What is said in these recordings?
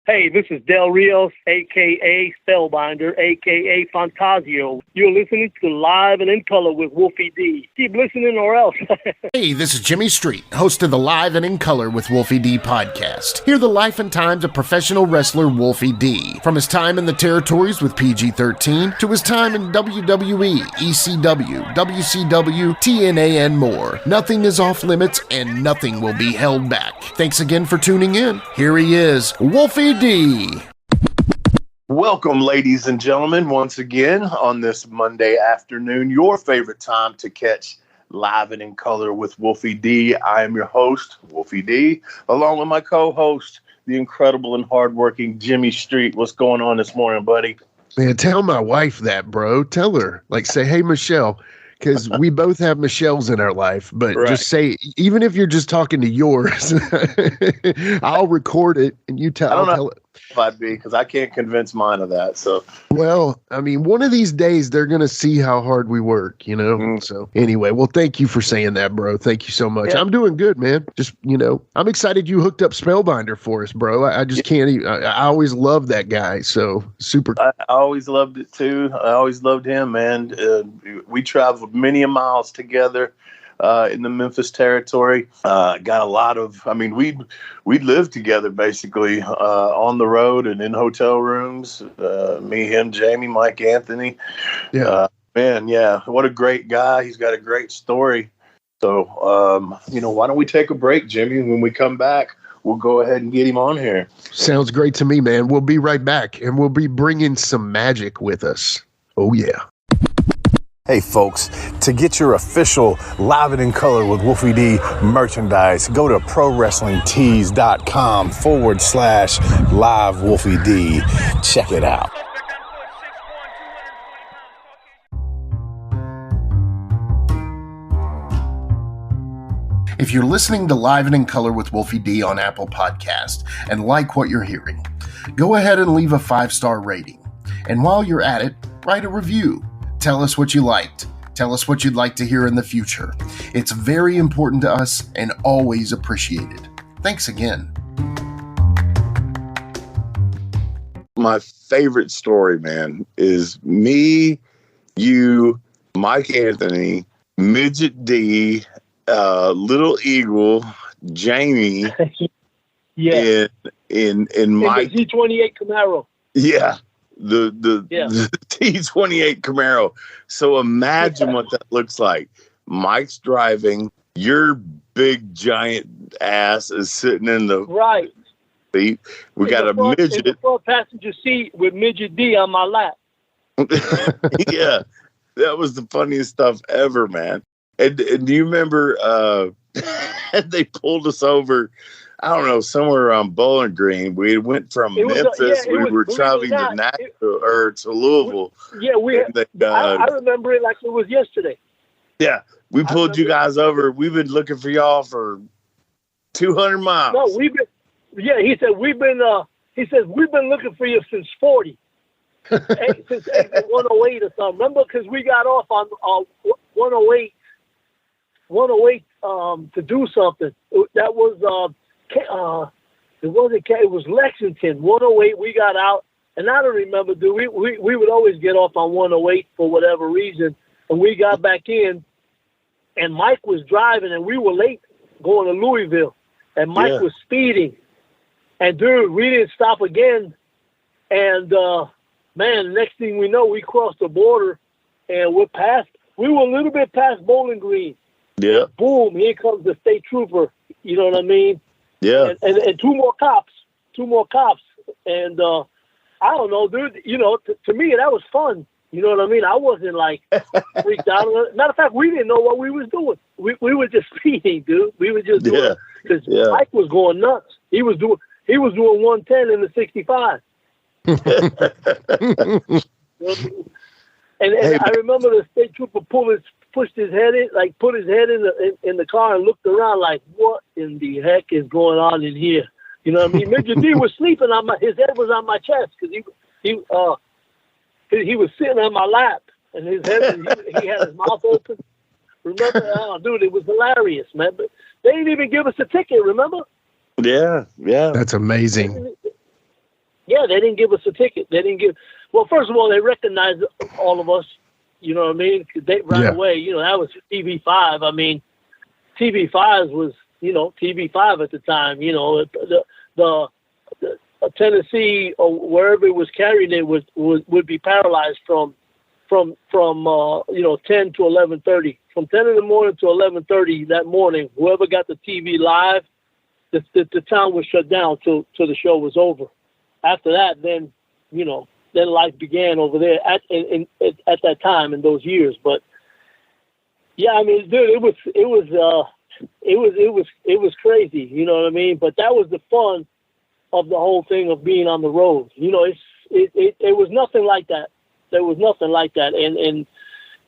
Hey, this is Del Rios, a.k.a. Spellbinder, a.k.a. Phantasio. You're listening to Live and in Color with Wolfie D. Keep listening or else. Hey, this is Jimmy Street, host of the Live and in Color with Wolfie D podcast. Hear the life and times of professional wrestler Wolfie D. From his time in the territories with PG-13 to his time in WWE, ECW, WCW, TNA, and more. Nothing is off limits and nothing will be held back. Thanks again for tuning in. Here he is, Wolfie D. Welcome, ladies and gentlemen, once again on this Monday afternoon, your favorite time to catch Live and in Color with Wolfie D. I am your host, Wolfie D, along with my co-host, the incredible and hardworking Jimmy Street. What's going on this morning, buddy? Man, tell my wife that, bro. Tell her, like, say, hey, Michelle, because we both have Michelles in our life, but just say, even if you're just talking to yours, I'll record it and you tell it. If I'd be, because I can't convince mine of that. So, well, I mean, one of these days they're going to see how hard we work, you know? So anyway, well, thank you for saying that, bro. Thank you so much. Yeah. I'm doing good, man. Just, you know, I'm excited you hooked up Spellbinder for us, bro. I just can't even, I always loved that guy. So super. I always loved it too. I always loved him, man. We traveled many miles together. In the Memphis territory, got a lot of, I mean, we'd lived together basically on the road and in hotel rooms, me, him, Jamie, Mike, Anthony. Yeah. Man, yeah, what a great guy. He's got a great story. So, you know, why don't we take a break, Jimmy? When we come back, we'll go ahead and get him on here. Sounds great to me, man. We'll be right back, and we'll be bringing some magic with us. Oh, yeah. Hey folks, to get your official Live and in Color with Wolfie D merchandise, go to ProWrestlingTees.com/Live Wolfie D. Check it out. If you're listening to Live and in Color with Wolfie D on Apple Podcast and like what you're hearing, go ahead and leave a 5-star rating. And while you're at it, write a review. Tell us what you liked. Tell us what you'd like to hear in the future. It's very important to us and always appreciated. Thanks again. My favorite story, man, is me, you, Mike Anthony, Midget D, Little Eagle, Jamie, yeah, in Mike. The G28 Camaro. Yeah. The T28 Camaro. So imagine what that looks like. Mike's driving. Your big giant ass is sitting in the seat. We got a midget in the front passenger seat with Midget D on my lap. Yeah, that was the funniest stuff ever, man. And do you remember? They pulled us over. I don't know, somewhere around Bowling Green. We went from Memphis. We were traveling to Nashville or to Louisville. I remember it like it was yesterday. Yeah, we pulled you guys over. We've been looking for y'all for 200 miles. No, he said we've been looking for you since 40. Since 108 or something. Remember, because we got off on 108 to do something. That was it was Lexington 108. We got out, and I don't remember. We would always get off on 108 for whatever reason, and we got back in, and Mike was driving, and we were late going to Louisville, and Mike was speeding, and dude, we didn't stop again, and man, next thing we know, we crossed the border, and we were a little bit past Bowling Green. Yeah. Boom! Here comes the state trooper. You know what I mean? Yeah. And two more cops, and I don't know, dude. You know, to me that was fun. You know what I mean? I wasn't like freaked out. Matter of fact, we didn't know what we was doing. We were just speeding, dude. We were just doing because Mike was going nuts. He was doing 110 in the 65. And I remember the state trooper pushed his head in, like put his head in the car and looked around like, what in the heck is going on in here? You know what I mean? Midget D was sleeping his head was on my chest because he was sitting on my lap and his head, he had his mouth open. Remember? Oh, dude, it was hilarious, man. But they didn't even give us a ticket, remember? Yeah. That's amazing. Yeah, they didn't give us a ticket. They didn't give. Well, first of all, they recognized all of us. You know what I mean? They right away. You know, that was TV5. I mean, TV5 was TV5 at the time. You know, the Tennessee or wherever it was carrying it would be paralyzed from 10 to 11:30. From 10 in the morning to 11:30 that morning, whoever got the TV live, the town was shut down till the show was over. After that, then life began over there at that time in those years. But yeah, I mean, dude, it was crazy. You know what I mean? But that was the fun of the whole thing of being on the road. You know, it was nothing like that. There was nothing like that. And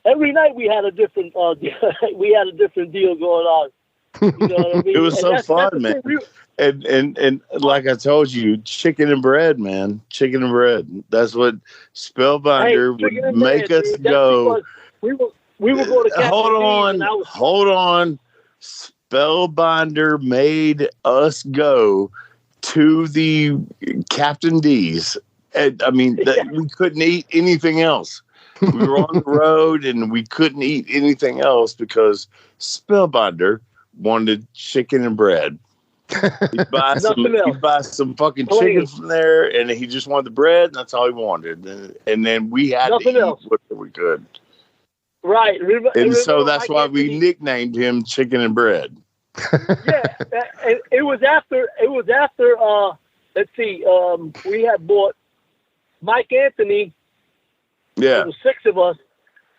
every night we had a different deal going on. You know what I mean? It was so fun, man. And like I told you, chicken and bread, man. Chicken and bread. That's what Spellbinder would make us go. We were going to Hold on. Spellbinder made us go to the Captain D's. And, I mean, we couldn't eat anything else. We were on the road and we couldn't eat anything else because Spellbinder wanted chicken and bread. He'd buy some fucking chicken from there, and he just wanted the bread, and that's all he wanted. And then we had to eat whatever we could. Right. And so that's why we nicknamed him Chicken and Bread. Yeah. It was after, let's see, we had bought Mike Anthony. Yeah. There was 6 of us,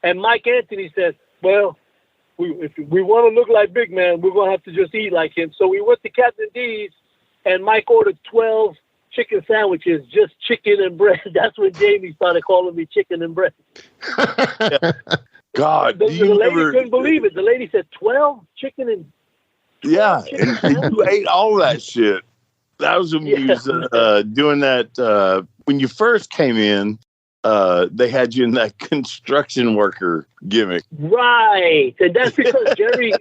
and Mike Anthony said, well, if we want to look like big man, we're going to have to just eat like him. So we went to Captain D's, and Mike ordered 12 chicken sandwiches, just chicken and bread. That's when Jamie started calling me Chicken and Bread. God, the lady couldn't believe it. The lady said, 12 chicken and... Yeah, and you ate all that shit. That was when you was doing that. When you first came in, they had you in that construction worker gimmick. Right. And that's because Jerry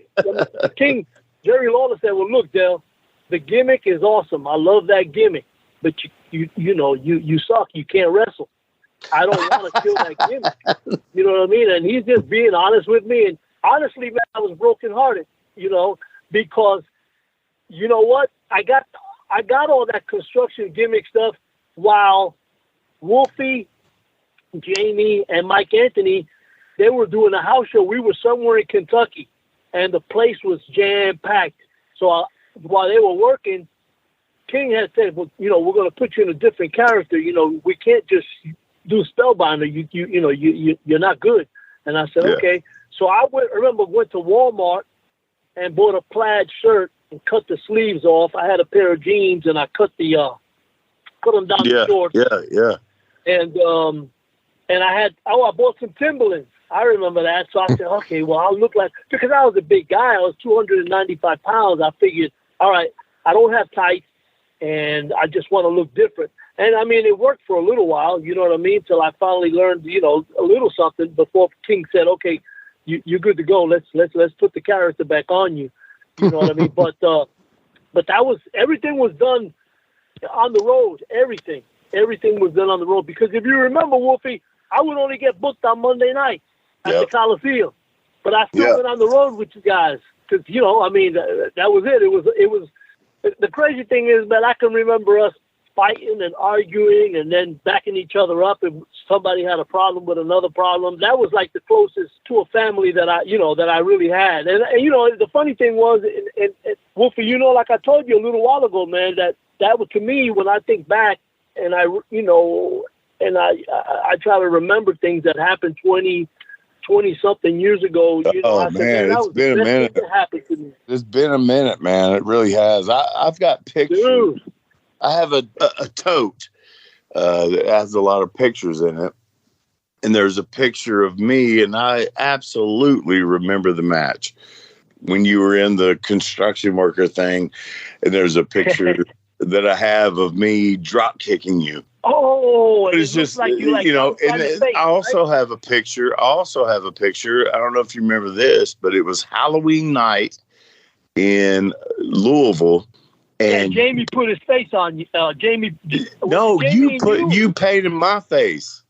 Lawler said, well, look, Dale, the gimmick is awesome. I love that gimmick. But you suck. You can't wrestle. I don't want to kill that gimmick. You know what I mean? And he's just being honest with me. And honestly, man, I was brokenhearted, because you know what? I got all that construction gimmick stuff while Wolfie, Jamie, and Mike Anthony, they were doing a house show. We were somewhere in Kentucky, and the place was jam-packed. So while they were working, King had said, well, we're going to put you in a different character. We can't just do Spellbinder. You're not good. And I said, okay. So I went to Walmart and bought a plaid shirt and cut the sleeves off. I had a pair of jeans, and I cut them down the shorts. Yeah. And I bought some Timberlands. I remember that. So I said, okay, well, I'll look like, because I was a big guy. I was 295 pounds. I figured, all right, I don't have tights, and I just want to look different. And I mean, it worked for a little while, you know what I mean? Till I finally learned, a little something before King said, okay, you're good to go. Let's put the character back on you. You know what I mean? But everything was done on the road. Everything was done on the road. Because if you remember, Wolfie, I would only get booked on Monday night at the Coliseum, but I still went on the road with you guys. Because that was it. It was. The crazy thing is, man, I can remember us fighting and arguing and then backing each other up if somebody had a problem with another problem. That was like the closest to a family that I really had. And the funny thing was, and Wolfie, like I told you a little while ago, man, that was, to me, when I think back and I try to remember things that happened 20 something years ago. It's been a minute. It's been a minute, man. It really has. I've got pictures. Dude. I have a tote that has a lot of pictures in it. And there's a picture of me, and I absolutely remember the match when you were in the construction worker thing. And there's a picture that I have of me drop kicking you. Oh, it's just like I also have a picture. I don't know if you remember this, but it was Halloween night in Louisville. And Jamie put his face on you. Jamie. No, you painted my face.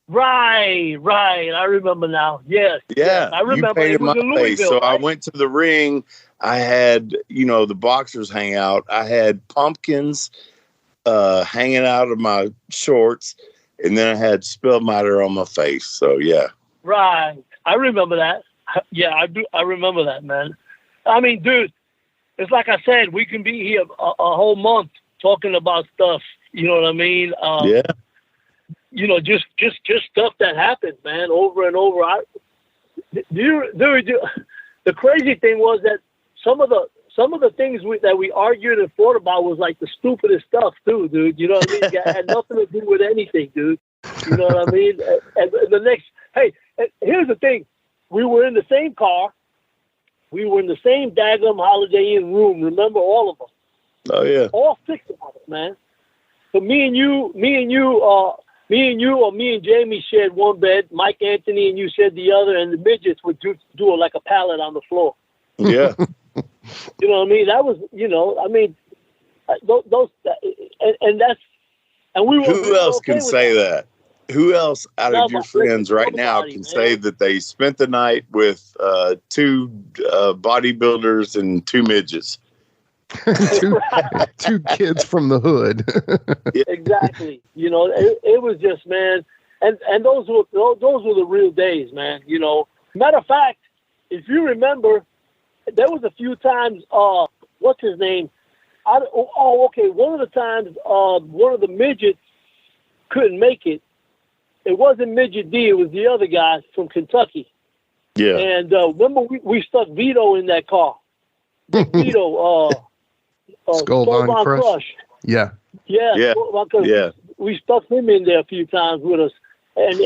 Right. I remember now. Yes. I remember. You painted it was my in face. Louisville, So I right? went to the ring. I had, the boxers hang out. I had pumpkins hanging out of my shorts, and then I had Spellbinder on my face. So yeah. Right. I remember that. Yeah, I do. I remember that, man. I mean, dude, it's like I said, we can be here a whole month talking about stuff. You know what I mean? Yeah. Just stuff that happened, man, over and over. The crazy thing was that some of the things that we argued and fought about was like the stupidest stuff too, dude. You know what I mean? It had nothing to do with anything, dude. You know what I mean? And here's the thing. We were in the same car. We were in the same daggum Holiday Inn room. Remember, all of us. Oh yeah. All 6 of us, man. So me and you, or me and Jamie shared one bed. Mike Anthony and you shared the other, and the midgets would do like a pallet on the floor. Yeah. You know what I mean? That was, those, and we were. Who else can say that? Who else out of your friends right now can say that they spent the night with 2 bodybuilders and 2 midgets? two kids from the hood. Exactly. It was just, man, and those were the real days, man. Matter of fact, if you remember, there was a few times. What's his name? Okay. One of the times, one of the midgets couldn't make it. It wasn't Midget D. It was the other guy from Kentucky. Yeah. And remember, we stuck Vito in that car. Vito. Skull Crush. Yeah. We stuck him in there a few times with us, and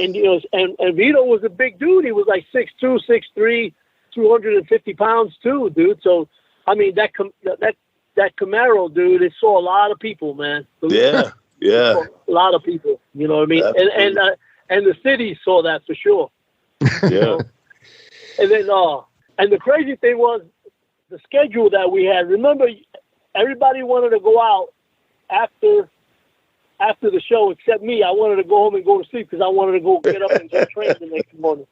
Vito was a big dude. He was like 6'2", 6'3", 250 pounds too, dude. So I mean that Camaro, dude, it saw a lot of people, man. Yeah. A lot of people. You know what I mean? And the city saw that for sure. Yeah. And then and the crazy thing was the schedule that we had. Remember, everybody wanted to go out after the show except me. I wanted to go home and go to sleep because I wanted to go get up and get trained the next morning.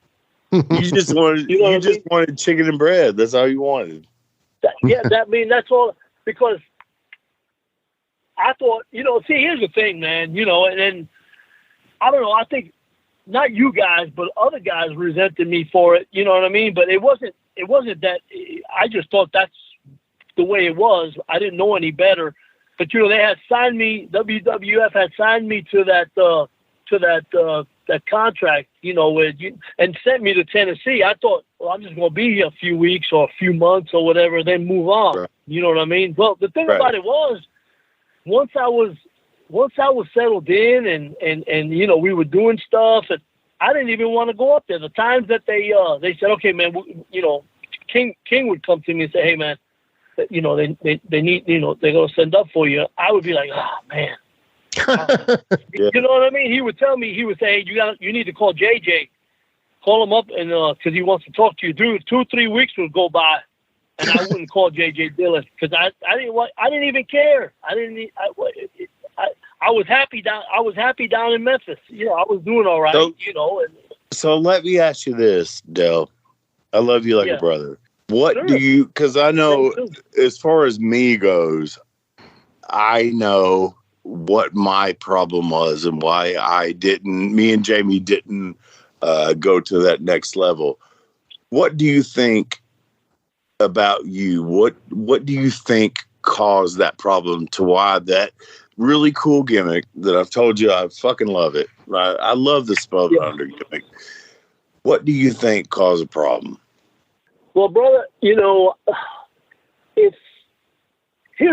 You just wanted chicken and bread. That's all you wanted. That's all, because I thought, see, here's the thing, man, and then I don't know, I think not you guys, but other guys resented me for it. You know what I mean? But it wasn't that. I just thought that's the way it was. I didn't know any better. But they had signed me. WWF had signed me to that contract. And sent me to Tennessee. I thought, well, I'm just going to be here a few weeks or a few months or whatever, then move on. Right. You know what I mean? Well, the thing about it was, once I was settled in and we were doing stuff, and I didn't even want to go up there. The times that they said, okay, man, King would come to me and say, hey, man, they need, they're going to send up for you. I would be like, oh, man. You know what I mean? He would tell me, he would say, hey, you need to call JJ. Call him up, and because he wants to talk to you. Dude, 2-3 weeks would go by, and I wouldn't call JJ Dillon because I didn't even care. I was happy down in Memphis. I was doing all right. So let me ask you this, Del. I love you like a brother. What do you? Because I know, as far as me goes, I know what my problem was and why me and Jamie didn't go to that next level. What do you think about you? What do you think caused that problem to why that really cool gimmick that I've told you I fucking love it. I love the Spellbinder gimmick. What do you think caused a problem? Well, brother, here's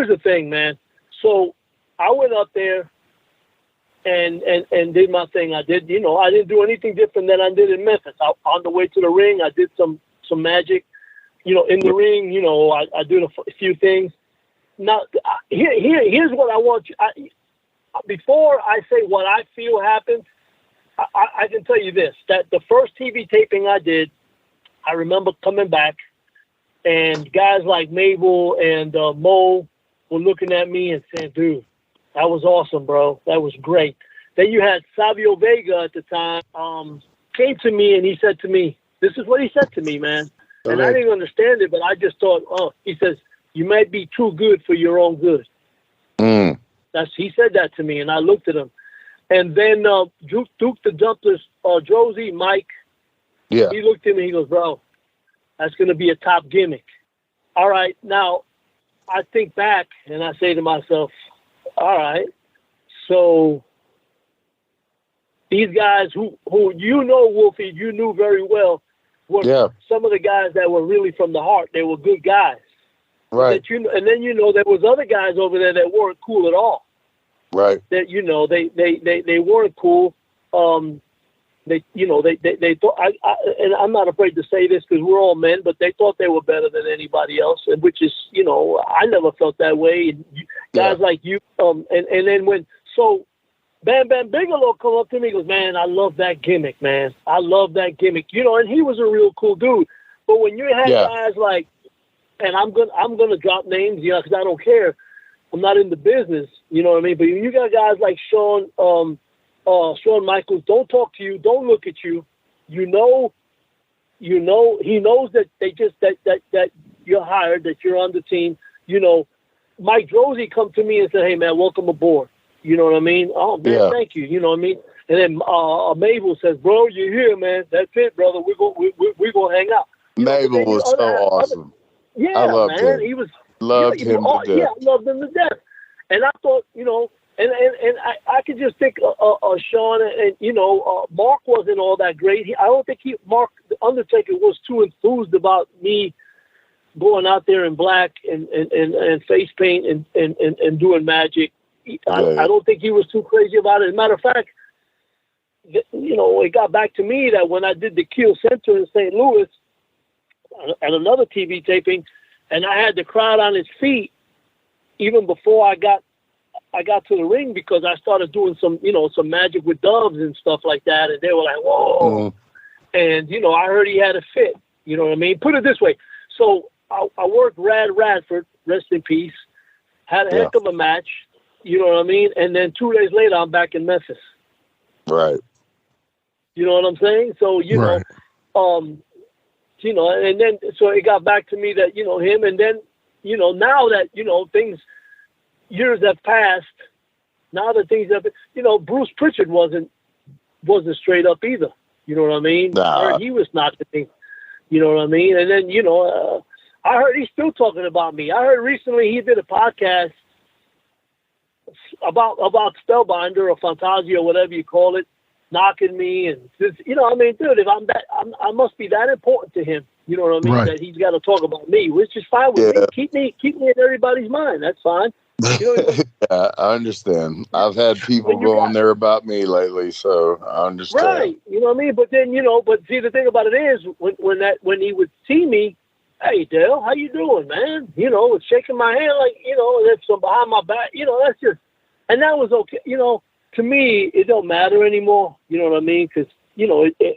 the thing, man. So I went up there and did my thing. I did, I didn't do anything different than I did in Memphis. On the way to the ring, I did some magic. In the ring, I did a few things. Now, here's what I want you. Before I say what I feel happened, I can tell you this: that the first TV taping I did, I remember coming back, and guys like Mabel and Mo were looking at me and saying, dude, that was awesome, bro. That was great. Then you had Savio Vega at the time, came to me and he said to me, this is what he said to me, man. And I didn't understand it, but I just thought, he says, you might be too good for your own good. He said that to me, and I looked at him. And then Duke the Dumplers, Josie, Mike, he looked at me, he goes, bro, that's going to be a top gimmick. All right, now I think back and I say to myself, all right, so these guys who Wolfie, you knew very well, were some of the guys that were really from the heart. They were good guys. Right. And then there was other guys over there that weren't cool at all. Right. That they weren't cool. They thought and I'm not afraid to say this because we're all men, but they thought they were better than anybody else, and which is I never felt that way. And guys like you, and then when Bam Bam Bigelow come up to me and goes, man, I love that gimmick, man. I love that gimmick, and he was a real cool dude. But when you had guys like, and I'm gonna drop names, because I don't care. I'm not in the business, you know what I mean? But you got guys like Shawn Michaels, don't talk to you, don't look at you. He knows that that you're hired, that you're on the team. Mike Drosy come to me and said, hey man, welcome aboard. You know what I mean? Oh man, thank you. You know what I mean? And then Mabel says, bro, you're here, man. That's it, brother. We're gonna hang out. Mabel was so awesome. Yeah, I loved man. Him. He was loved him to death. Yeah, I loved him to death. And I thought, and I could just think Shawn and Mark wasn't all that great. I don't think Mark the Undertaker was too enthused about me going out there in black and face paint and doing magic. I don't think he was too crazy about it. As a matter of fact, it got back to me that when I did the Kiel Center in St. Louis at another TV taping, and I had the crowd on its feet even before I got to the ring because I started doing some magic with doves and stuff like that, and they were like, whoa. And I heard he had a fit. You know what I mean? Put it this way. So I worked Rad Radford, rest in peace. Had a heck of a match. You know what I mean? And then 2 days later, I'm back in Memphis. Right. You know what I'm saying? So, and then, so it got back to me that, him, and then, now that, years have passed, now that things have, Bruce Pritchard wasn't straight up either. You know what I mean? Nah. I heard he was not the thing. You know what I mean? And then, I heard he's still talking about me. I heard recently he did a podcast about Spellbinder or Phantasio or whatever you call it, knocking me and just, dude, if I must be that important to him. You know what I mean? Right. That he's got to talk about me, which is fine with me. Keep me in everybody's mind. That's fine. I understand. I've had people go on there about me lately, so I understand. Right. You know what I mean? But then, but see, the thing about it is when he would see me, hey, Dale, how you doing, man? It's shaking my hand like, that's from behind my back. That's just, and that was okay. To me, it don't matter anymore. You know what I mean? Because,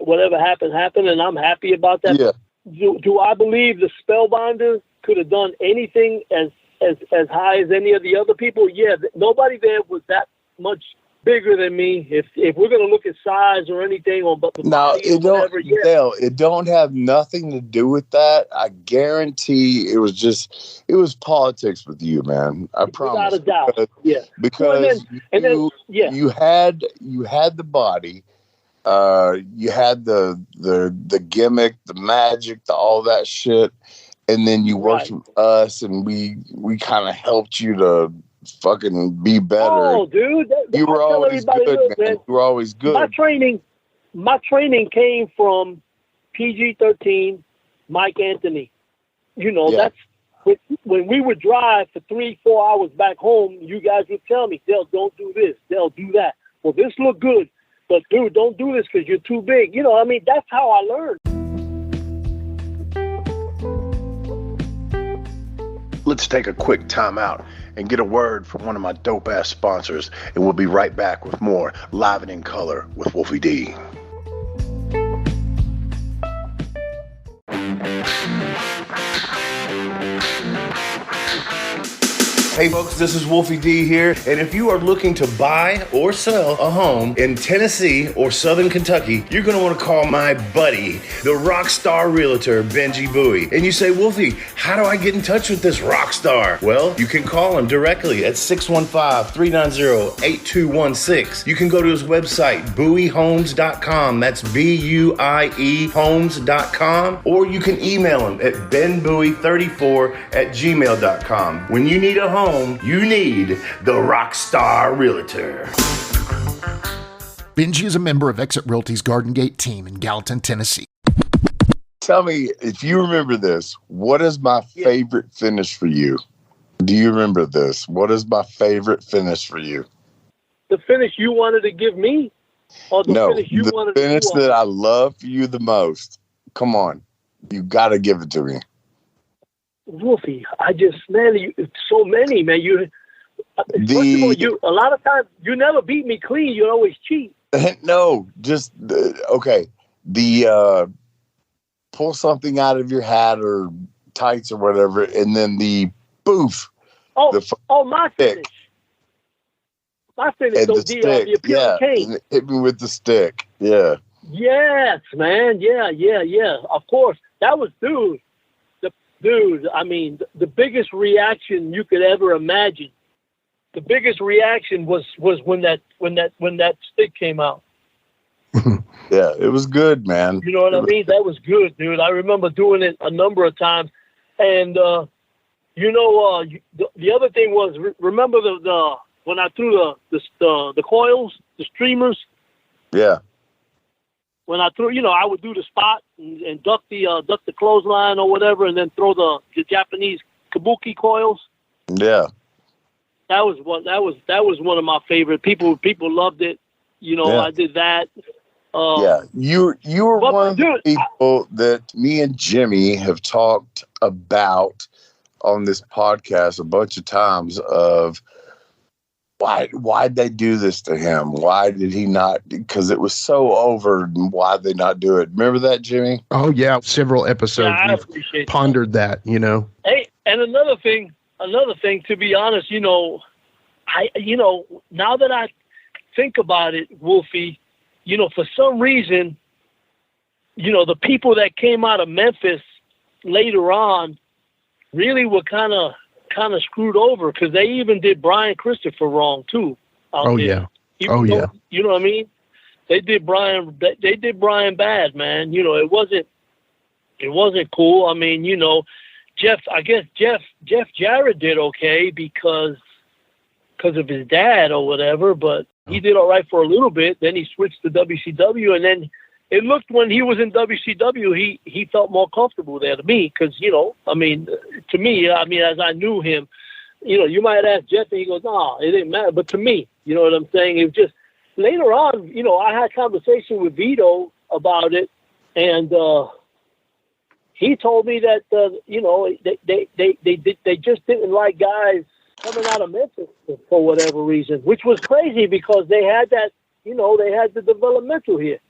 whatever happened, and I'm happy about that. Yeah. Do I believe the Spellbinder could have done anything as high as any of the other people? Yeah, nobody there was that much bigger than me. If we're gonna look at size or anything, it don't have nothing to do with that. I guarantee it was politics with you, man. I promise. Without a doubt. Because you had the body. You had the gimmick, the magic, all that shit, and then you worked with us, and we kind of helped you to fucking be better. Oh, dude, you were always good, man. You were always good. My training came from PG-13, Mike Anthony. That's when we would drive for 3-4 hours back home. You guys would tell me, Dale, don't do this. Dale, do that. Well, this looked good. But, dude, don't do this because you're too big. That's how I learned. Let's take a quick time out and get a word from one of my dope-ass sponsors, and we'll be right back with more Live and in Color with Wolfie D. Hey folks, this is Wolfie D here, and if you are looking to buy or sell a home in Tennessee or Southern Kentucky, you're going to want to call my buddy, the rock star realtor, Benji Bowie. And you say, Wolfie, how do I get in touch with this rock star? Well, you can call him directly at 615-390-8216. You can go to his website, bowiehomes.com. That's B-U-I-E homes.com. Or you can email him at benbowie34@gmail.com. When you need a home, you need the Rockstar Realtor. Benji is a member of Exit Realty's Garden Gate team in Gallatin, Tennessee. Tell me, if you remember this, what is my favorite finish for you? Do you remember this? What is my favorite finish for you? The finish you wanted to give me? Or the finish you wanted the finish that I love for you the most. Come on. You got to give it to me. Wolfie, so many, man. First of all, a lot of times you never beat me clean. You always cheat. No, just okay. Pull something out of your hat or tights or whatever, and then the boof. My finish. My finish. And So the stick. cane. Hit me with the stick. Yeah. Yes, man. Yeah. Of course, that was Dude, I mean, the biggest reaction you could ever imagine. The biggest reaction was when that stick came out. Yeah, it was good, man. You know what I mean? That was good, dude. I remember doing it a number of times. And the other thing was, remember the when I threw the coils, the streamers? Yeah. When I threw, I would do the spot and duck the clothesline or whatever, and then throw the Japanese kabuki coils. Yeah, that was one of my favorite. People loved it. I did that. you were one of the people that me and Jimmy have talked about on this podcast a bunch of times of. Why'd they do this to him? Why did he not? Because it was so over. And why'd they not do it? Remember that, Jimmy? Oh yeah, several episodes. Yeah, we've pondered that. Hey, and another thing. To be honest, now that I think about it, Wolfie, for some reason, the people that came out of Memphis later on really were kind of screwed over because they even did Brian Christopher wrong too. Yeah. You know what I mean? They did Brian bad, man. It wasn't cool. I mean, Jeff Jarrett did okay because of his dad or whatever, but he did all right for a little bit. Then he switched to WCW, and then it looked when he was in WCW, he felt more comfortable there to me because, to me, as I knew him, you might ask Jeff and he goes, no, it didn't matter. But to me, you know what I'm saying? It was just later on, I had a conversation with Vito about it, and he told me that, they just didn't like guys coming out of Memphis for whatever reason, which was crazy because they had that, they had the developmental here.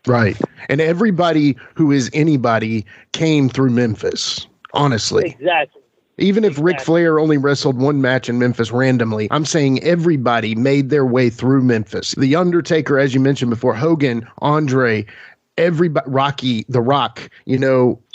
Right. And everybody who is anybody came through Memphis, honestly. Exactly. Even if Ric Flair only wrestled one match in Memphis randomly, I'm saying everybody made their way through Memphis. The Undertaker, as you mentioned before, Hogan, Andre, everybody, Rocky, The Rock,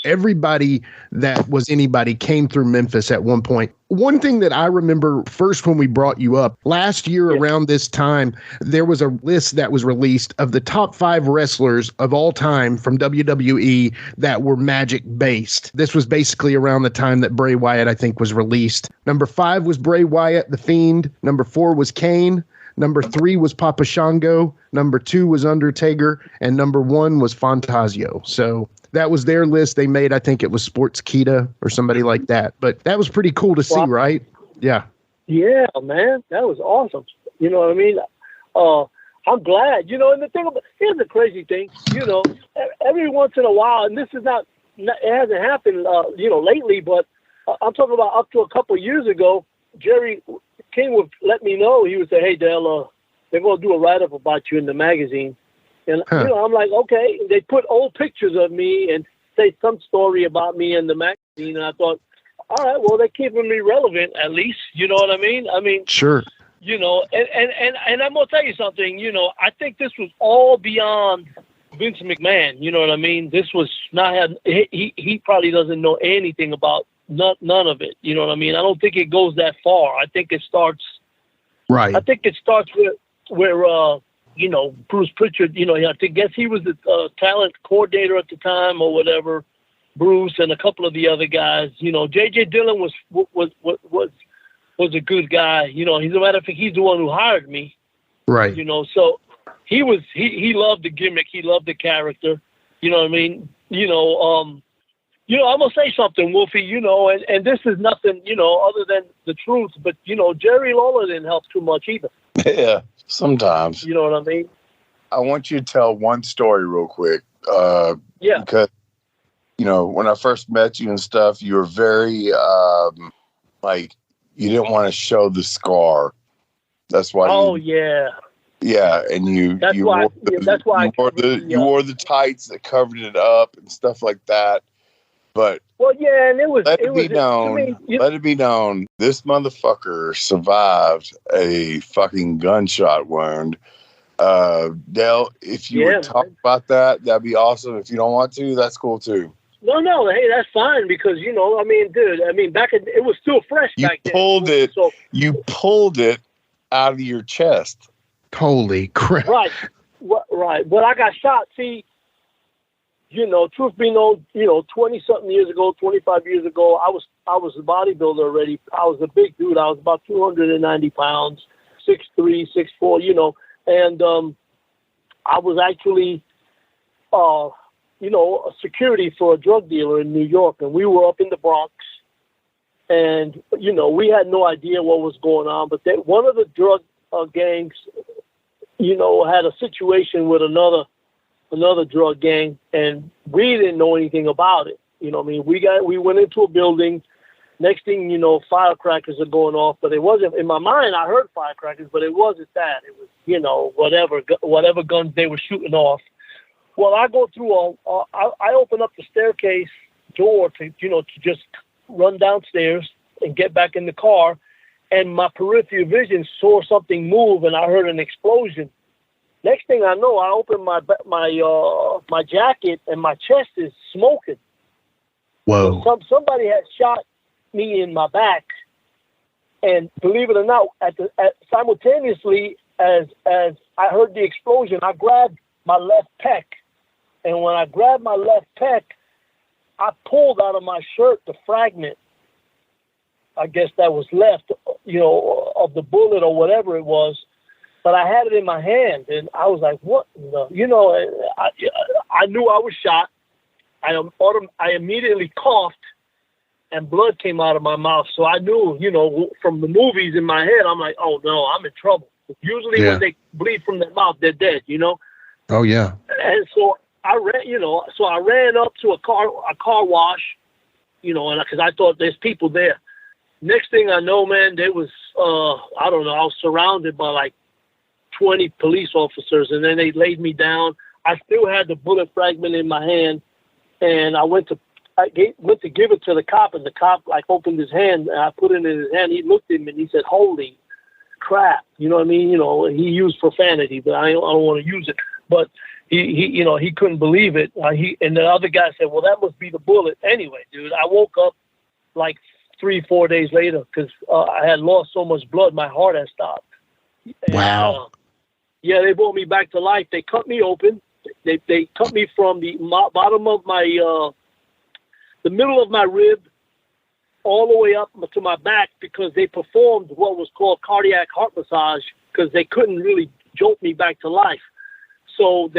everybody that was anybody came through Memphis at one point. One thing that I remember first when we brought you up, last year around this time, there was a list that was released of the top 5 wrestlers of all time from WWE that were magic based. This was basically around the time that Bray Wyatt, I think, was released. Number 5 was Bray Wyatt, The Fiend. Number 4 was Kane. Number 3 was Papa Shango. Number 2 was Undertaker. And number 1 was Phantasio. So that was their list they made. I think it was Sportskita or somebody like that. But that was pretty cool to see, right? Yeah. Yeah, man. That was awesome. You know what I mean? I'm glad. And the thing about, here's the crazy thing. Every once in a while, and this is it hasn't happened, lately, but I'm talking about up to a couple of years ago, Jerry King would let me know. He would say, hey, Dale, they're going to do a write-up about you in the magazine. And, I'm like, okay. They put old pictures of me and say some story about me in the magazine. And I thought, all right, well, they're keeping me relevant at least. You know what I mean? Sure. You know, and I'm gonna tell you something. You know, I think this was all beyond Vince McMahon. You know what I mean? This was not. He probably doesn't know anything about none of it. You know what I mean? I don't think it goes that far. I think it starts. Right. I think it starts where you know, Bruce Pritchard. You know, I guess he was the talent coordinator at the time or whatever. Bruce and a couple of the other guys. You know, J.J. Dillon was a good guy. You know, as a matter of fact, he's the one who hired me. Right. You know, so he loved the gimmick. He loved the character. You know what I mean? You know, I'm going to say something, Wolfie, you know, and this is nothing, you know, other than the truth, but, you know, Jerry Lawler didn't help too much either. Yeah, sometimes. You know what I mean? I want you to tell one story real quick. Yeah. Because, you know, when I first met you and stuff, you were very, like, you didn't want to show the scar. That's why. Yeah. Yeah, and you wore the tights that covered it up and stuff like that. But well, yeah, and let it be known, this motherfucker survived a fucking gunshot wound. Dale, if you would talk about that, that'd be awesome. If you don't want to, that's cool too. No, hey, that's fine because, you know, I mean, dude, I mean, it was still fresh back then. You pulled it out of your chest. Holy crap. Right. But I got shot. See, you know, truth be known, you know, 20-something years ago, 25 years ago, I was a bodybuilder already. I was a big dude. I was about 290 pounds, 6'3", 6'4", you know, and I was actually, you know, a security for a drug dealer in New York, and we were up in the Bronx, and, you know, we had no idea what was going on, but one of the drug gangs, you know, had a situation with another drug gang, and we didn't know anything about it. You know what I mean? We went into a building. Next thing you know, firecrackers are going off, but it wasn't, in my mind, I heard firecrackers, but it wasn't that. It was, you know, whatever guns they were shooting off. Well, I go through I open up the staircase door to just run downstairs and get back in the car. And my peripheral vision saw something move, and I heard an explosion. Next thing I know, I open my jacket, and my chest is smoking. Whoa! So somebody had shot me in my back, and believe it or not, simultaneously as I heard the explosion, I grabbed my left pec, and when I grabbed my left pec, I pulled out of my shirt the fragment, I guess that was left, you know, of the bullet or whatever it was, but I had it in my hand, and I was like, what? You know, I knew I was shot. I immediately coughed, and blood came out of my mouth. So I knew, you know, from the movies in my head, I'm like, oh no, I'm in trouble. Usually when they bleed from their mouth, they're dead, you know? Oh yeah. And so I ran up to a car wash, you know, and because I thought there's people there. Next thing I know, man, there was, I don't know, I was surrounded by like 20 police officers, and then they laid me down. I still had the bullet fragment in my hand, and I went to give it to the cop, and the cop like opened his hand, and I put it in his hand. He looked at me and he said, "Holy crap!" You know what I mean? You know, he used profanity, but I don't want to use it. But he you know, he couldn't believe it. And the other guy said, "Well, that must be the bullet." Anyway, dude, I woke up like 3-4 days later because I had lost so much blood, my heart had stopped. Wow. Yeah, they brought me back to life. They cut me open. They cut me from the bottom of my, the middle of my rib, all the way up to my back because they performed what was called cardiac heart massage because they couldn't really jolt me back to life. So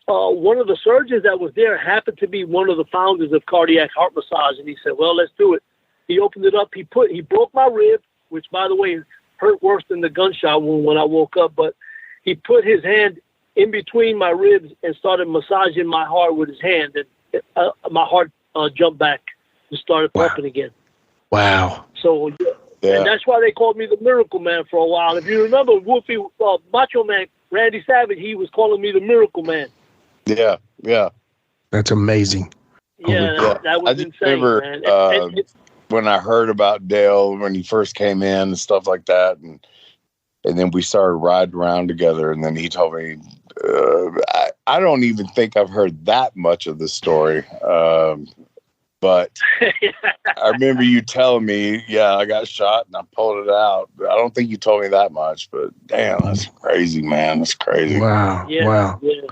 one of the surgeons that was there happened to be one of the founders of cardiac heart massage, and he said, "Well, let's do it." He opened it up. He broke my rib, which, by the way, hurt worse than the gunshot wound when I woke up. But he put his hand in between my ribs and started massaging my heart with his hand, and my heart jumped back and started pumping again. Wow. So, and that's why they called me the Miracle Man for a while. If you remember, Wolfie, Macho Man, Randy Savage, he was calling me the Miracle Man. Yeah, yeah. That's amazing. Yeah, that was insane, man. when I heard about Dale when he first came in and stuff like that, and then we started riding around together, and then he told me, I don't even think I've heard that much of the story, but I remember you telling me, yeah, I got shot and I pulled it out. I don't think you told me that much, but damn, that's crazy, man. That's crazy. Wow. Yeah, wow. yeah.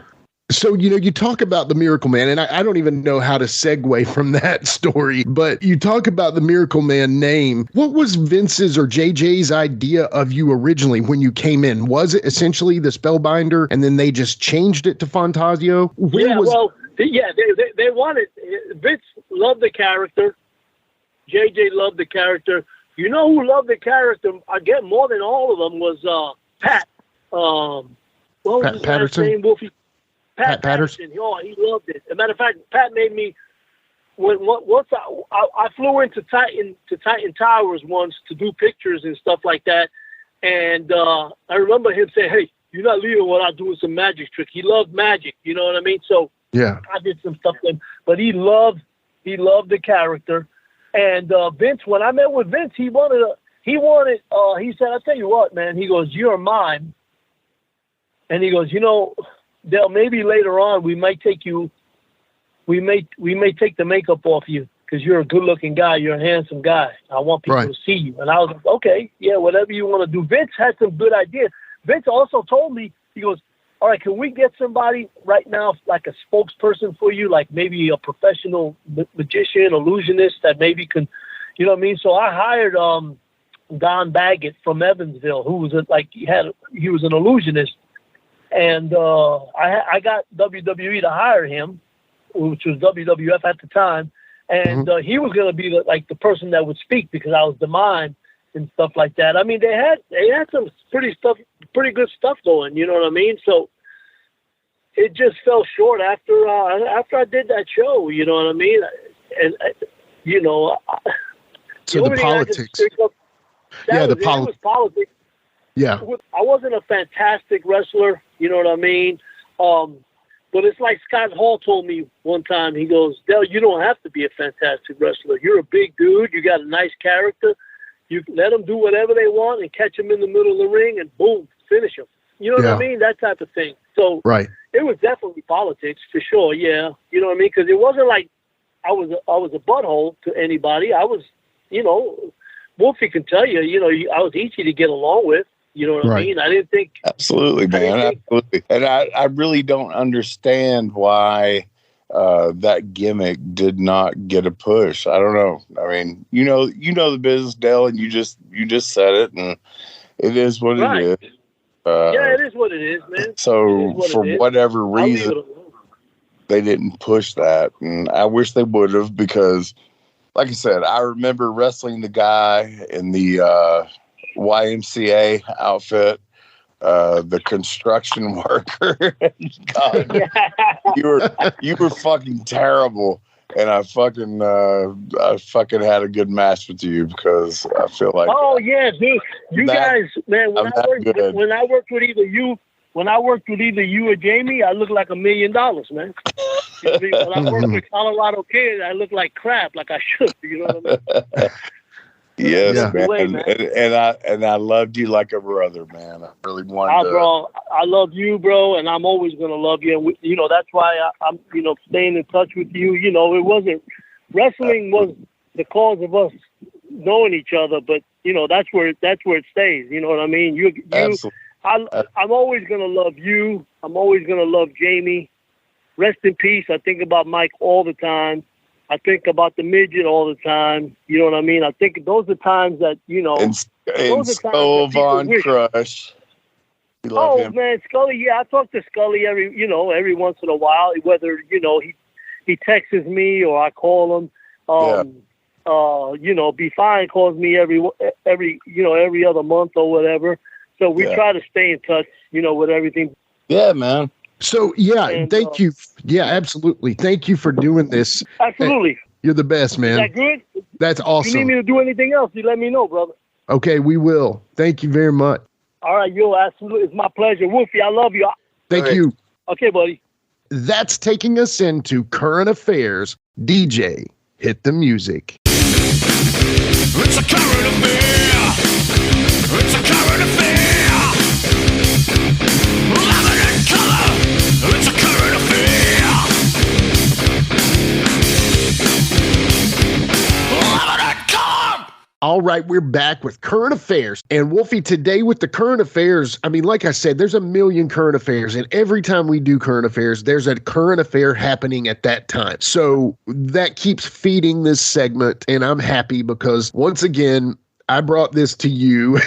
So, you talk about the Miracle Man, and I don't even know how to segue from that story, but you talk about the Miracle Man name. What was Vince's or JJ's idea of you originally when you came in? Was it essentially the Spellbinder, and then they just changed it to Phantasio? They wanted, Vince loved the character. JJ loved the character. You know who loved the character, I get more than all of them, was Pat. What was Pat his Patterson? last name, Wolfie? Pat Patterson. Oh, he loved it. As a matter of fact, Pat made me. Once I flew into Titan Towers once to do pictures and stuff like that, and I remember him saying, "Hey, you're not leaving without doing some magic trick." He loved magic, you know what I mean? So yeah, I did some stuff with him, but he loved the character. And Vince, when I met with Vince, he said, "I'll tell you what, man." He goes, "You're mine," and he goes, Dale, maybe later on we might take the makeup off you because you're a good-looking guy. You're a handsome guy. I want people to see you. And I was like, okay, yeah, whatever you want to do. Vince had some good ideas. Vince also told me, he goes, all right, can we get somebody right now, like a spokesperson for you, like maybe a professional magician, illusionist that maybe can, you know what I mean? So I hired Don Baggett from Evansville, who was he was an illusionist. And I got WWE to hire him, which was WWF at the time, and he was going to be the person that would speak because I was the mime and stuff like that. I mean, they had some pretty good stuff going. You know what I mean? So it just fell short after I did that show. You know what I mean? And so the politics. The politics. Yeah. I wasn't a fantastic wrestler, you know what I mean? But it's like Scott Hall told me one time. He goes, Dale, you don't have to be a fantastic wrestler. You're a big dude. You got a nice character. You let them do whatever they want and catch them in the middle of the ring and boom, finish them. You know what I mean? That type of thing. So it was definitely politics for sure, yeah. You know what I mean? Because it wasn't like I was a butthole to anybody. I was, Wolfie can tell you, I was easy to get along with. You know what I mean? I didn't think... Absolutely, man. Absolutely. And I really don't understand why that gimmick did not get a push. I don't know. I mean, you know the business, Dale, and you just said it, and it is what it is. It is what it is, man. So for whatever reason, they didn't push that, and I wish they would have, because, like I said, I remember wrestling the guy in the YMCA outfit, the construction worker. God, you were fucking terrible, and I fucking had a good match with you because I feel like dude, you guys, man. When I worked with either you or Jamie, I looked like $1 million, man. When I worked with Colorado Kid, I looked like crap, like I should. You know what I mean? Yes, man. And I loved you like a brother, man. I really wanted to. Bro, I love you, bro, and I'm always gonna love you. And that's why I'm staying in touch with you. It wasn't wrestling was the cause of us knowing each other, but that's where it stays. You know what I mean? I'm always gonna love you. I'm always gonna love Jamie. Rest in peace. I think about Mike all the time. I think about the midget all the time. You know what I mean? I think those are times that, And Skull Von Crush. Him. Man, Scully, yeah, I talk to Scully every once in a while, whether, he texts me or I call him. Be Fine calls me every other month or whatever. So we try to stay in touch, with everything. Yeah, man. So, thank you. Yeah, absolutely. Thank you for doing this. Absolutely. You're the best, man. Is that good? That's awesome. If you need me to do anything else, you let me know, brother. Okay, we will. Thank you very much. All right, absolutely. It's my pleasure. Wolfie, I love you. Thank you. Okay, buddy. That's taking us into current affairs. DJ, hit the music. It's a current affair. It's a current affair. Living in color. It's a current affair. Living in color. All right, we're back with current affairs. And Wolfie, today with the current affairs, I mean, like I said, there's a million current affairs. And every time we do current affairs, there's a current affair happening at that time. So that keeps feeding this segment. And I'm happy because, once again, I brought this to you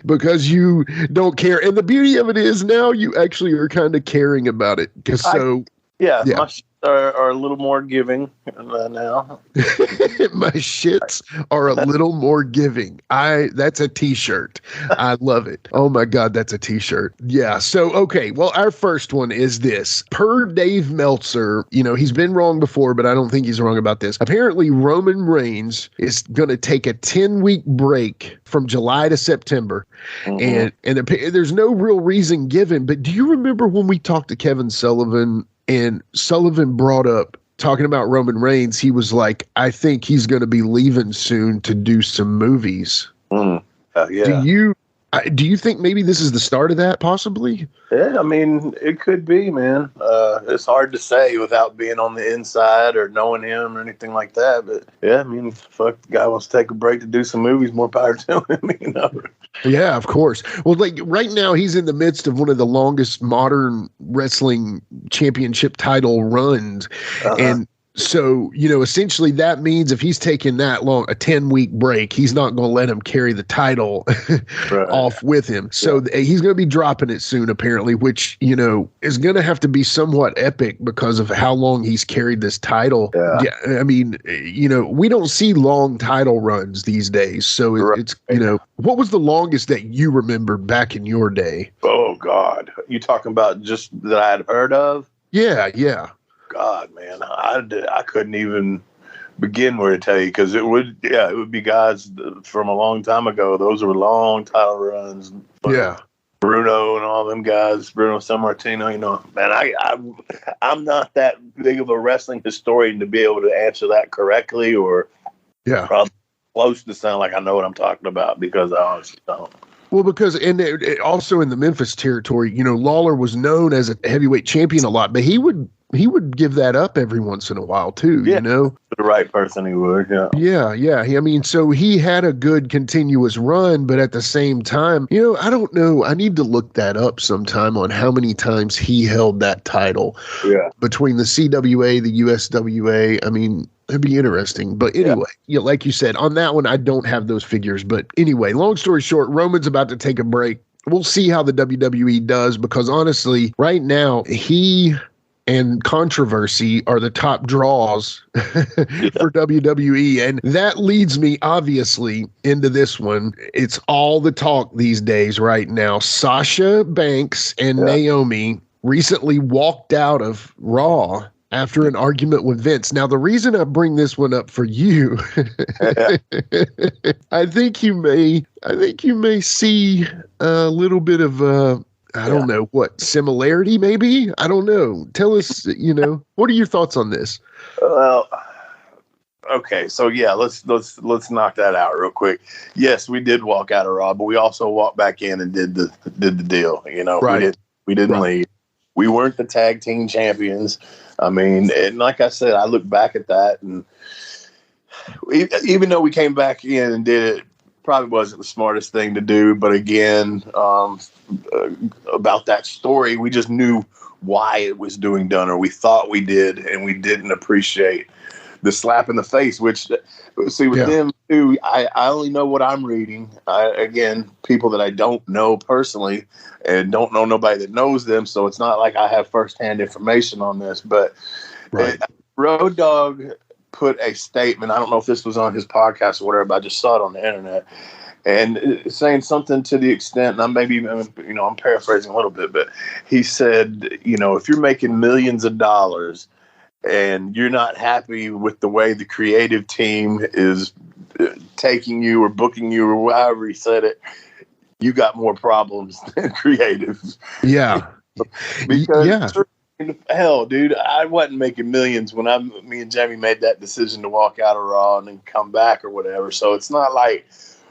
because you don't care. And the beauty of it is now you actually are kind of caring about it. Yeah. Are a little more giving now. My shits are a little more giving. That's a t-shirt. I love it. Oh my God, that's a t-shirt. Yeah. So, okay. Well, our first one is this. Per Dave Meltzer, he's been wrong before, but I don't think he's wrong about this. Apparently, Roman Reigns is going to take a 10-week break from July to September. Mm-hmm. And there's no real reason given, but do you remember when we talked to Kevin Sullivan? And Sullivan brought up, talking about Roman Reigns, he was like, I think he's going to be leaving soon to do some movies. Yeah. Do you think maybe this is the start of that, possibly? Yeah, I mean, it could be, man. It's hard to say without being on the inside or knowing him or anything like that. But, yeah, I mean, fuck, the guy wants to take a break to do some movies, more power to him, Yeah, of course. Well, like right now, he's in the midst of one of the longest modern wrestling championship title runs. And so, essentially that means if he's taking that long, a 10-week break, he's not going to let him carry the title off with him. So he's going to be dropping it soon, apparently, which, is going to have to be somewhat epic because of how long he's carried this title. Yeah. I mean, we don't see long title runs these days. So it's, what was the longest that you remember back in your day? Oh, God. You talking about just that I had heard of? Yeah. God, man, I couldn't even begin where to tell you because it would be guys from a long time ago. Those were long title runs. Yeah, Bruno and all them guys, Bruno Sammartino. Man, I'm not that big of a wrestling historian to be able to answer that correctly, or probably close to sound like I know what I'm talking about because I honestly don't. Well, because also in the Memphis territory, Lawler was known as a heavyweight champion a lot, but he would give that up every once in a while too, the right person he would, Yeah. I mean, so he had a good continuous run, but at the same time, I don't know. I need to look that up sometime on how many times he held that title between the CWA, the USWA. I mean, it'd be interesting. But anyway, like you said, on that one, I don't have those figures. But anyway, long story short, Roman's about to take a break. We'll see how the WWE does because honestly, right now, he and Controversy are the top draws for WWE. And that leads me, obviously, into this one. It's all the talk these days right now. Sasha Banks and Naomi recently walked out of Raw after an argument with Vince. Now, the reason I bring this one up for you, I think you may see a little bit of I don't know what similarity, maybe. I don't know. Tell us, what are your thoughts on this? Well, okay, so let's knock that out real quick. Yes, we did walk out of Raw, but we also walked back in and did the deal. Right. We didn't leave. We weren't the tag team champions. I mean, and like I said, I look back at that, and even though we came back in and did it, probably wasn't the smartest thing to do. But again, about that story, we just knew why it was done, or we thought we did, and we didn't appreciate the slap in the face, which, see, with them too, I only know what I'm reading. Again, people that I don't know personally and don't know nobody that knows them, so it's not like I have firsthand information on this. But Road Dogg put a statement, I don't know if this was on his podcast or whatever, but I just saw it on the internet, and saying something to the extent, and I'm paraphrasing a little bit, but he said, if you're making millions of dollars and you're not happy with the way the creative team is taking you or booking you or however he said it, you got more problems than creative. Yeah. Because hell, dude, I wasn't making millions when me and Jamie made that decision to walk out of Raw and then come back or whatever. So it's not like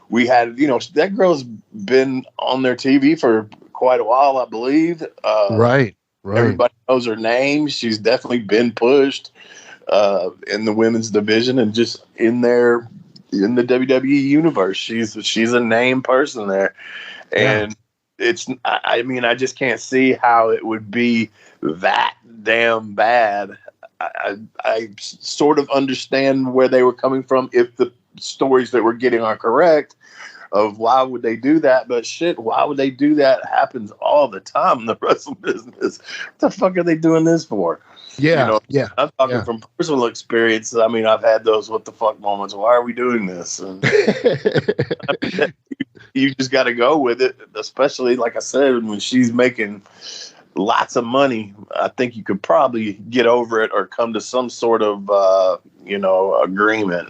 we had, that girl's been on their TV for quite a while, I believe. Right. Everybody knows her name. She's definitely been pushed in the women's division and just in the WWE universe. She's a named person there. And I just can't see how it would be that damn bad. I sort of understand where they were coming from if the stories that we're getting are correct of why would they do that, but shit, why would they do that? It happens all the time in the wrestling business. What the fuck are they doing this for? Yeah, I'm talking from personal experience. I mean, I've had those what the fuck moments. Why are we doing this? And you just got to go with it, especially like I said, when she's making lots of money. I think you could probably get over it or come to some sort of agreement.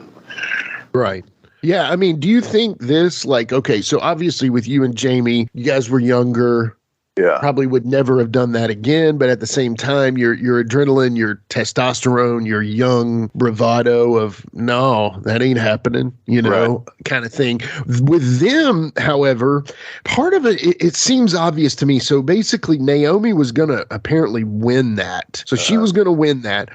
Right. Yeah, I mean, do you think this, okay, so obviously with you and Jamie, you guys were younger. Yeah. Probably would never have done that again, but at the same time, your adrenaline, your testosterone, your young bravado of, no, that ain't happening, kind of thing. With them, however, part of it seems obvious to me. So basically, Naomi was going to apparently win that. So she was going to win that.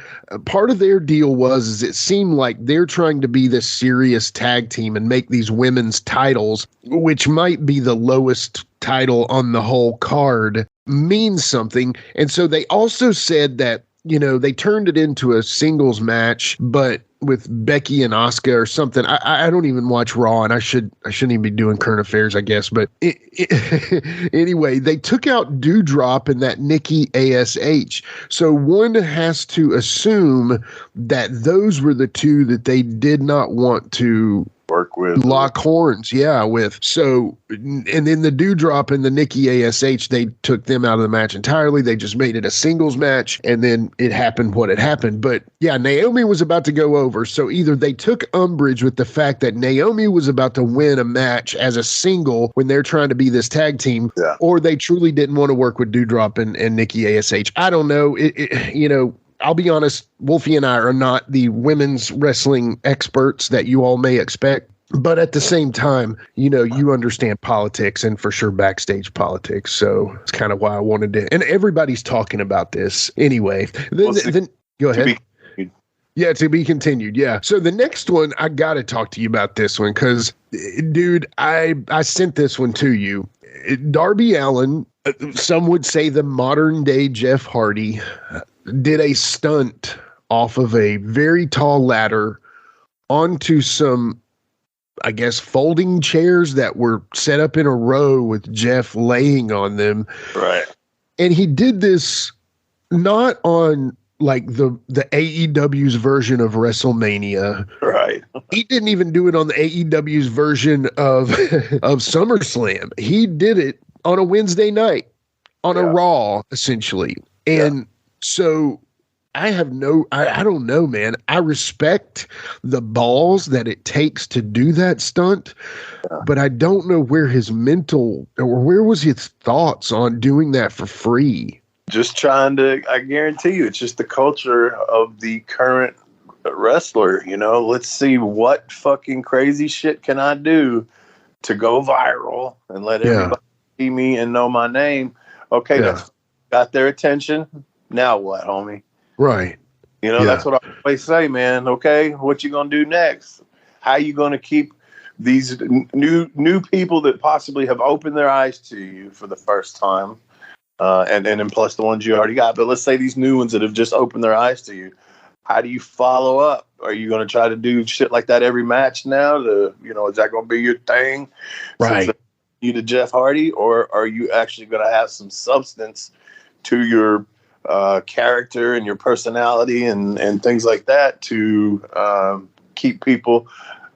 Part of their deal was it seemed like they're trying to be this serious tag team and make these women's titles, which might be the lowest title on the whole card, means something. And so they also said that, they turned it into a singles match, but with Becky and Asuka or something. I don't even watch Raw, and I shouldn't even be doing current affairs, I guess. But anyway, they took out Doudrop and that Nikki ASH. So one has to assume that those were the two that they did not want to work with, lock horns with. So, and then the Doudrop and the Nikki ASH, they took them out of the match entirely. They just made it a singles match, and then it happened what it happened. But yeah, Naomi was about to go over. So either they took umbrage with the fact that Naomi was about to win a match as a single when they're trying to be this tag team, or they truly didn't want to work with Doudrop and Nikki ASH. I don't know. I'll be honest, Wolfie and I are not the women's wrestling experts that you all may expect. But at the same time, you understand politics and for sure backstage politics. So it's kind of why I wanted to. And everybody's talking about this anyway. Then go ahead. To be continued. Yeah. So the next one, I got to talk to you about this one because, dude, I sent this one to you. Darby Allin, some would say the modern day Jeff Hardy, did a stunt off of a very tall ladder onto some, I guess, folding chairs that were set up in a row with Jeff laying on them. Right. And he did this not on like the AEW's version of WrestleMania. Right. He didn't even do it on the AEW's version of SummerSlam. He did it on a Wednesday night on a Raw, essentially. And so I don't know, man. I respect the balls that it takes to do that stunt, but I don't know where his where was his thoughts on doing that for free. Just trying to, I guarantee you, it's just the culture of the current wrestler. Let's see what fucking crazy shit can I do to go viral and let everybody see me and know my name. Okay, that's got their attention. Now what, homie? Right. That's what I always say, man. Okay, what you gonna do next? How you gonna keep these new people that possibly have opened their eyes to you for the first time, and then plus the ones you already got. But let's say these new ones that have just opened their eyes to you. How do you follow up? Are you gonna try to do shit like that every match now? Is that gonna be your thing? Right. You to Jeff Hardy, or are you actually gonna have some substance to your character and your personality and things like that to keep people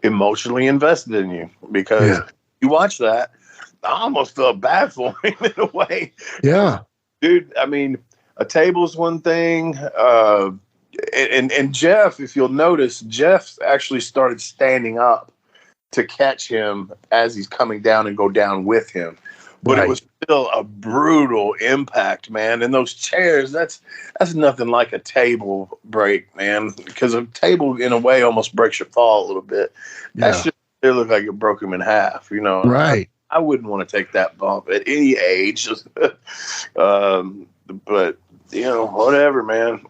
emotionally invested in you? Because you watch that, I almost felt bad for him in a way. Yeah. Dude, I mean, a table's one thing. And Jeff, if you'll notice, Jeff actually started standing up to catch him as he's coming down and go down with him. but it was still a brutal impact, man. And those chairs, that's nothing like a table break, man. Because a table, in a way, almost breaks your fall a little bit. That shit still looked like it broke him in half, you know. Right. I wouldn't want to take that bump at any age. But, you know, whatever, man.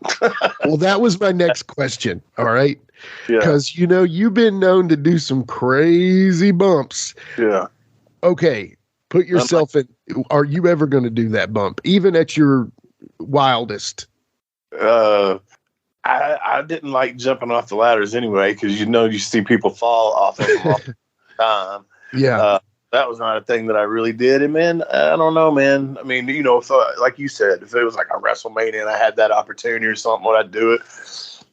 Well, that was my next question. All right. Yeah. Because, you know, you've been known to do some crazy bumps. Yeah. Okay. Put yourself in. Are you ever going to do that bump, even at your wildest? I didn't like jumping off the ladders anyway, because, you know, you see people fall off of them all the time. Yeah. That was not a thing that I really did. And, man, I don't know, man. I mean, you know, like you said, if it was like a WrestleMania and I had that opportunity or something, would I do it?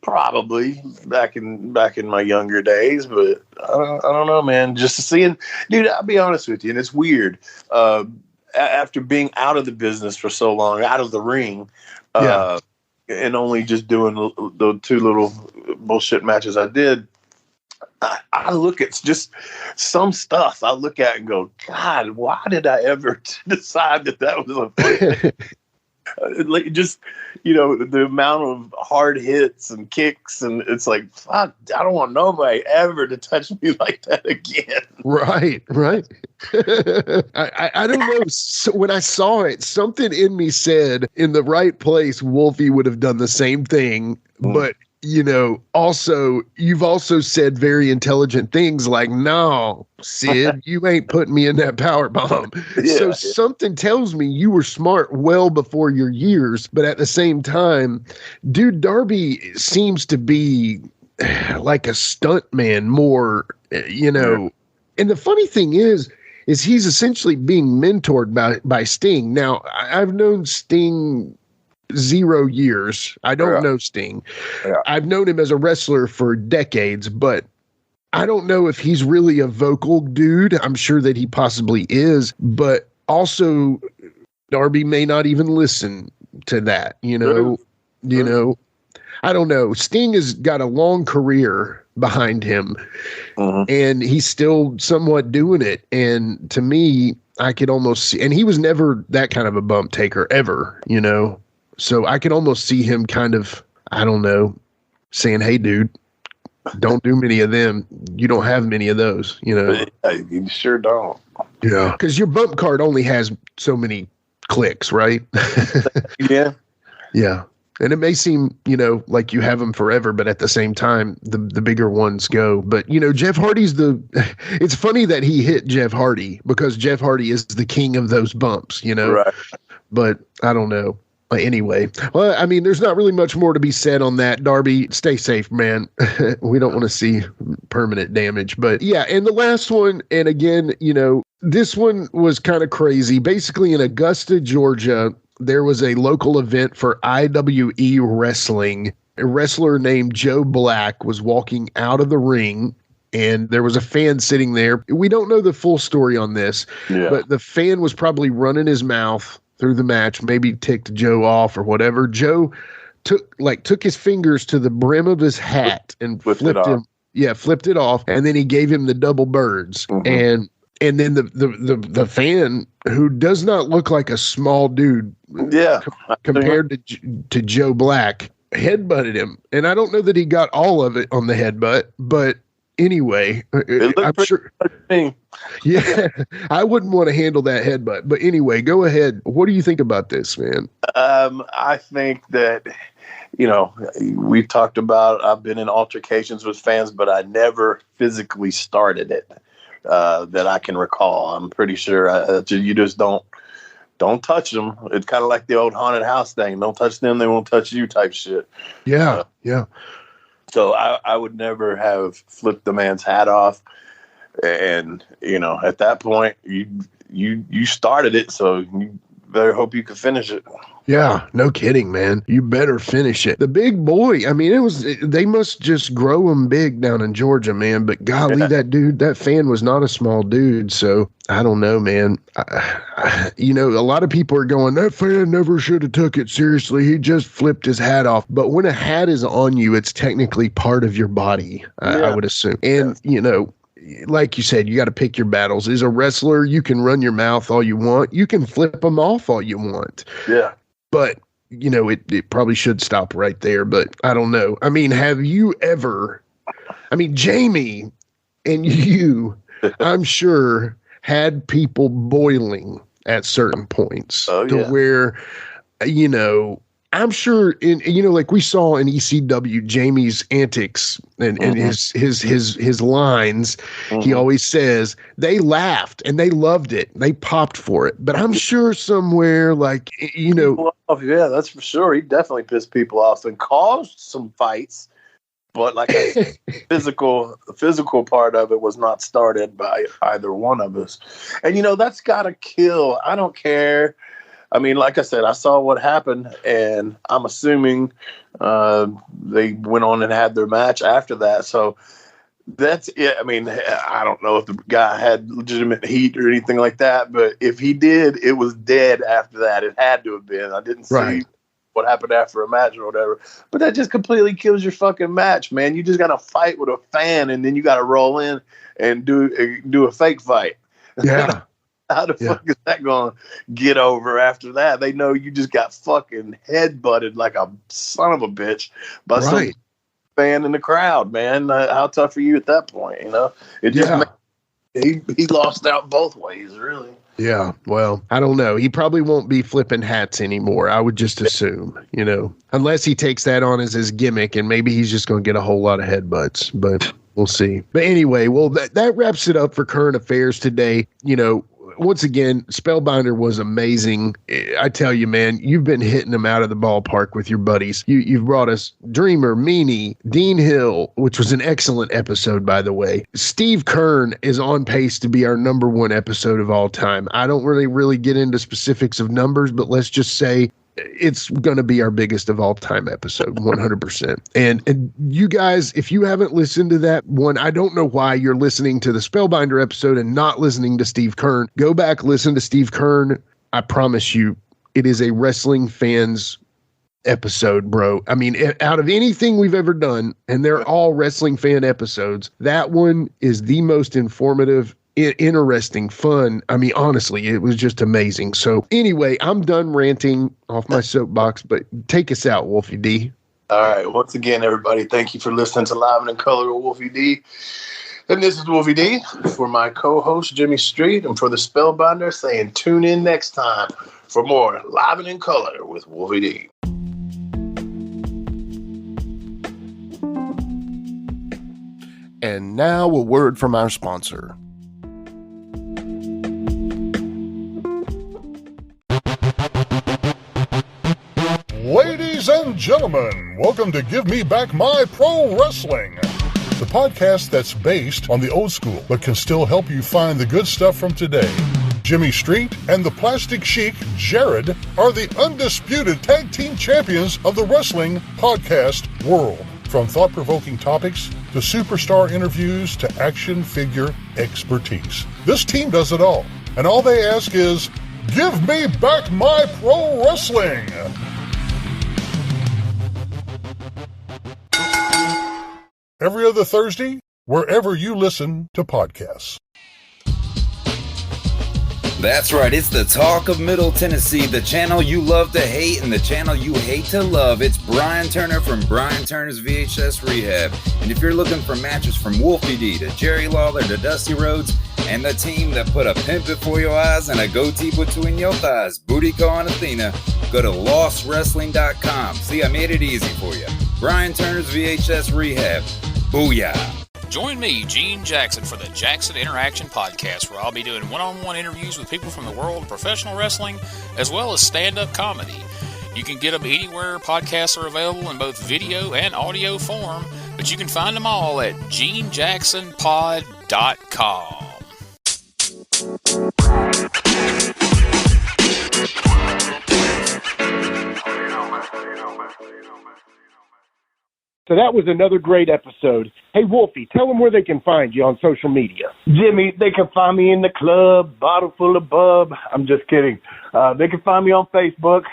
Probably back in my younger days, but I don't know, man. Just seeing, dude, I'll be honest with you, and it's weird. After being out of the business for so long, out of the ring, and only just doing the two little bullshit matches I did, I look at just some stuff. I look at and go, God, why did I ever decide that was a thing? Just, you know, the amount of hard hits and kicks, and it's like, fuck, I don't want nobody ever to touch me like that again. Right. I don't know. So when I saw it, something in me said, in the right place, Wolfie would have done the same thing, but you know, you've also said very intelligent things like, no, Sid, you ain't putting me in that power bomb. So something tells me you were smart well before your years, but at the same time, dude, Darby seems to be like a stunt man more, you know. And the funny thing is he's essentially being mentored by Sting. Now, I've known Sting 0 years. I don't know Sting. Yeah. I've known him as a wrestler for decades, but I don't know if he's really a vocal dude. I'm sure that he possibly is, but also Darby may not even listen to that, you know. You know, I don't know. Sting has got a long career behind him, and he's still somewhat doing it. And to me, I could almost see, and he was never that kind of a bump taker ever, you know. So I can almost see him kind of, I don't know, saying, hey, dude, don't do many of them. You don't have many of those, you know. You sure don't. Yeah. Because your bump card only has so many clicks, right? Yeah. Yeah. And it may seem, you know, like you have them forever, but at the same time, the bigger ones go. But, you know, Jeff Hardy's it's funny that he hit Jeff Hardy, because Jeff Hardy is the king of those bumps, you know. Right. But I don't know. Anyway, well, I mean, there's not really much more to be said on that. Darby, stay safe, man. We don't want to see permanent damage. But yeah, and the last one, and again, you know, this one was kind of crazy. Basically, in Augusta, Georgia, there was a local event for IWE wrestling. A wrestler named Joe Black was walking out of the ring, and there was a fan sitting there. We don't know the full story on this, but the fan was probably running his mouth through the match, maybe ticked Joe off or whatever. Joe took his fingers to the brim of his hat and flipped it off, and then he gave him the double birds. And then the fan, who does not look like a small dude, compared to Joe Black, headbutted him. And I don't know that he got all of it on the headbutt, but anyway, I'm sure. Yeah, I wouldn't want to handle that headbutt. But anyway, go ahead. What do you think about this, man? I think that, you know, we talked about, I've been in altercations with fans, but I never physically started it that I can recall. I'm pretty sure you just don't touch them. It's kind of like the old haunted house thing. Don't touch them, they won't touch you type shit. Yeah, yeah. So I would never have flipped the man's hat off. And, you know, at that point, you started it, so you better hope you can finish it. Yeah, no kidding, man. You better finish it. The big boy, I mean, they must just grow him big down in Georgia, man. But golly, that fan was not a small dude. So I don't know, man. You know, a lot of people are going, that fan never should have took it seriously. He just flipped his hat off. But when a hat is on you, it's technically part of your body, I would assume. And, you know, like you said, you got to pick your battles. As a wrestler, you can run your mouth all you want. You can flip them off all you want. Yeah. But, you know, it probably should stop right there. But I don't know. I mean, have you ever, I mean, Jamie and you, I'm sure, had people boiling at certain points to where, you know, I'm sure like we saw in ECW, Jamie's antics and his lines, he always says they laughed and they loved it. They popped for it. But I'm sure somewhere like, you know. Yeah, that's for sure. He definitely pissed people off and caused some fights. But like the physical part of it was not started by either one of us. And, you know, that's got to kill. I don't care. I mean, like I said, I saw what happened, and I'm assuming they went on and had their match after that. So that's it. I mean, I don't know if the guy had legitimate heat or anything like that, but if he did, it was dead after that. It had to have been. I didn't see what happened after a match or whatever. But that just completely kills your fucking match, man. You just got to fight with a fan, and then you got to roll in and do a fake fight. Yeah. How the fuck is that going to get over after that? They know you just got fucking headbutted like a son of a bitch by some fan in the crowd, man. How tough are you at that point, you know? It just he lost out both ways, really. Yeah, well, I don't know. He probably won't be flipping hats anymore, I would just assume, you know, unless he takes that on as his gimmick, and maybe he's just going to get a whole lot of headbutts, but we'll see. But anyway, well, that wraps it up for current affairs today. You know, once again, Spellbinder was amazing. I tell you, man, you've been hitting them out of the ballpark with your buddies. You've brought us Dreamer, Meanie, Dean Hill, which was an excellent episode, by the way. Steve Kern is on pace to be our #1 episode of all time. I don't really get into specifics of numbers, but let's just say it's going to be our biggest of all time episode, 100%. And you guys, if you haven't listened to that one, I don't know why you're listening to the Spellbinder episode and not listening to Steve Kern. Go back, listen to Steve Kern. I promise you, it is a wrestling fans episode, bro. I mean, out of anything we've ever done, and they're all wrestling fan episodes, that one is the most informative, interesting, fun. I mean, honestly, it was just amazing. So anyway, I'm done ranting off my soapbox, but take us out, Wolfie D. All right. Once again, everybody, thank you for listening to Live and in Color with Wolfie D. And this is Wolfie D for my co-host, Jimmy Street, and for the Spellbinder saying tune in next time for more Live and in Color with Wolfie D. And now a word from our sponsor. Ladies and gentlemen, welcome to Give Me Back My Pro Wrestling, the podcast that's based on the old school, but can still help you find the good stuff from today. Jimmy Street and the Plastic Chic, Jared, are the undisputed tag team champions of the wrestling podcast world. From thought-provoking topics to superstar interviews to action figure expertise. This team does it all, and all they ask is, give me back my pro wrestling! Every other Thursday, wherever you listen to podcasts. That's right, it's the talk of Middle Tennessee, the channel you love to hate and the channel you hate to love. It's Brian Turner from Brian Turner's VHS Rehab. And if you're looking for matches from Wolfie D to Jerry Lawler to Dusty Rhodes and the team that put a pimp before your eyes and a goatee between your thighs, Booty Call and Athena, go to lostwrestling.com. See, I made it easy for you. Brian Turner's VHS Rehab. Booyah. Join me, Gene Jackson, for the Jackson Interaction Podcast, where I'll be doing one-on-one interviews with people from the world of professional wrestling, as well as stand-up comedy. You can get them anywhere podcasts are available in both video and audio form, but you can find them all at genejacksonpod.com. So that was another great episode. Hey, Wolfie, tell them where they can find you on social media. Jimmy, they can find me in the club, bottle full of bub. I'm just kidding. They can find me on Facebook.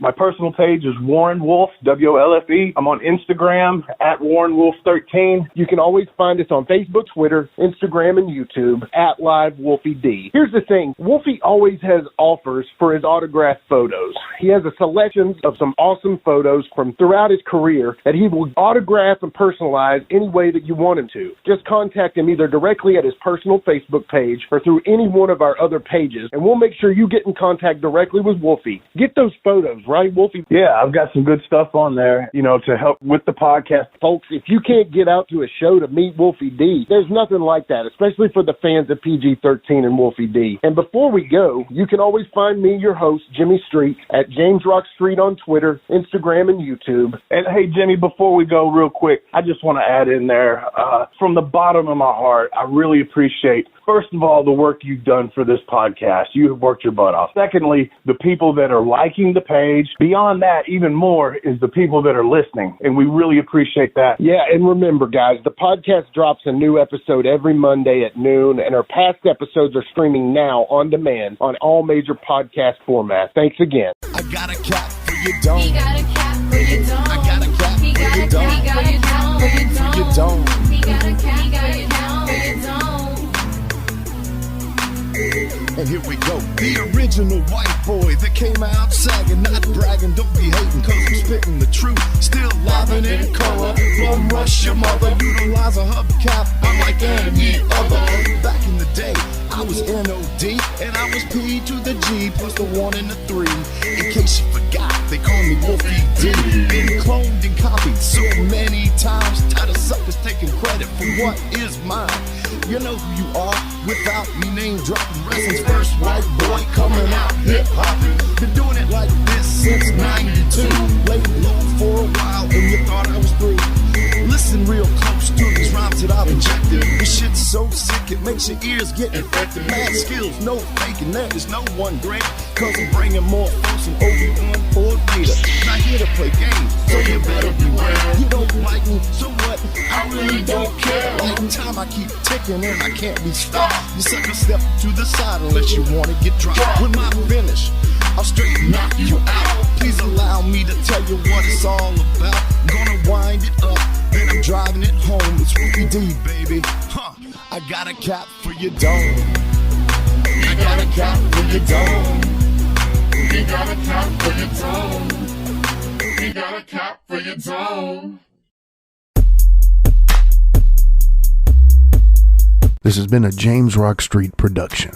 My personal page is Warren Wolf, WOLFE. I'm on Instagram at WarrenWolf13. You can always find us on Facebook, Twitter, Instagram, and YouTube at Live Wolfie D. Here's the thing. Wolfie always has offers for his autographed photos. He has a selection of some awesome photos from throughout his career that he will autograph and personalize any way that you want him to. Just contact him either directly at his personal Facebook page or through any one of our other pages, and we'll make sure you get in contact directly with Wolfie. Get those photos, right, Wolfie? Yeah, I've got some good stuff on there, to help with the podcast. Folks, if you can't get out to a show to meet Wolfie D, there's nothing like that, especially for the fans of PG-13 and Wolfie D. And before we go, you can always find me, your host, Jimmy Street, at James Rock Street on Twitter, Instagram, and YouTube. And hey, Jimmy, before we go real quick, I just want to add in there, from the bottom of my heart, I really appreciate, first of all, the work you've done for this podcast. You have worked your butt off. Secondly, the people that are liking the page. Beyond that, even more, is the people that are listening, and we really appreciate that. Yeah, and remember, guys, the podcast drops a new episode every Monday at noon, and our past episodes are streaming now on demand on all major podcast formats. Thanks again. I got a cap for your dome. He got a cap for your dome. I got a cap for your dome. He got a cap for your dome. He got a cap for your dome. And here we go. The original white boy that came out sagging, not bragging, don't be hating, cause I'm spitting the truth. Still livin' in color, from rush your mother, utilize a hubcap, unlike any other. Back in the day, I was NOD, and I was P to the G, plus the 1 and the 3. In case you forgot, they call me Wolfie D. Been cloned and copied so many times, tired of suckers taking credit for what is mine. You know who you are, without me name dropping. Wrestling's first white boy coming out hip-hopping. Been doing it like this since 92. Laid low for a while and you thought I was through. Listen real close to these rhymes that I've injected. This shit's so sick it makes your ears get infected. Mad skills, no faking, there is no one great. Cause I'm bringing more folks than Obi-Wan or Vader. Not here to play games, so you better beware. You don't like me, so what? I really don't care. Like time I keep ticking and I can't be stopped. You sucker step to the side unless you wanna get dropped. With my finish, I'll straight knock you out. Please allow me to tell you what it's all about. I'm gonna wind it up, then I'm driving it home. It's Wolfie D, baby. I got a cap for your dome. I got a cap for your dome. He got a cap for your dome. He got a cap for your dome. This has been a James Rock Street production.